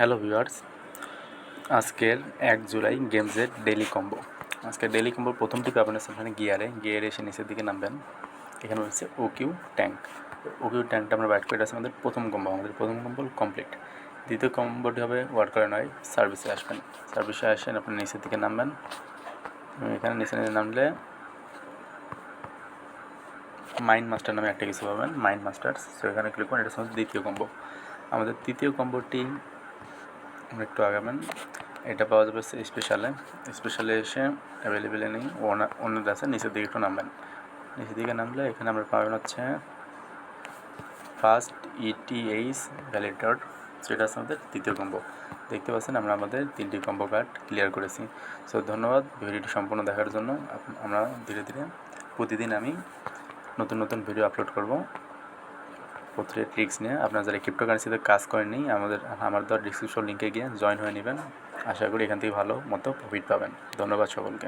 Hello viewers, আজকের 1 জুলাই গেমসের daily combo. আজকের ডেইলি কম্বোর প্রথম টিপে আপনার সেখানে গিয়ারে এসে নিচের দিকে নামবেন। এখানে হচ্ছে ওকিউ ট্যাঙ্ক। ওকিউ ট্যাঙ্কটা আমরা বাইট করে আছে আমাদের প্রথম কম্বো কমপ্লিট। দ্বিতীয় কম্বোটি হবে ওয়ার্কার নয়, সার্ভিসে আসবেন। সার্ভিসে আসেন আপনি নিচের দিকে নামবেন। এখানে নিচে নামলে মাইন্ড মাস্টার নামে একটা কিছু পাবেন, মাইন্ড মাস্টার। সো এখানে ক্লিক করুন, এটা হচ্ছে দ্বিতীয় কম্বো। আমাদের তৃতীয় কম্বোটি আমরা একটু আগাবেন, এটা পাওয়া যাবে স্পেশালে এসে অ্যাভেলেবেলে নেই, ওনার আছে। নিচের দিকে একটু নামবেন, নিচের দিকে নামলে এখানে আমরা পাবেন হচ্ছে ফার্স্ট ETH ভ্যালিডেটর। সেটা আছে আমাদের তৃতীয় কম্বো। দেখতে পাচ্ছেন আমরা আমাদের 3টি কম্বো কার্ড ক্লিয়ার করেছি। সো ধন্যবাদ ভিডিওটি সম্পূর্ণ দেখার জন্য। আমরা ধীরে ধীরে প্রতিদিন আমি নতুন ভিডিও আপলোড করব প্রত্যেকটা ট্রিক্স নিয়ে। আপনারা যারা ক্রিপ্টোকারেন্সিতে কাজ করেননি, আমার দেওয়া ডিসক্রিপশন লিঙ্কে গিয়ে জয়েন হয়ে নেবেন। আশা করি এখান থেকে ভালো মতো প্রফিট পাবেন। ধন্যবাদ সকলকে।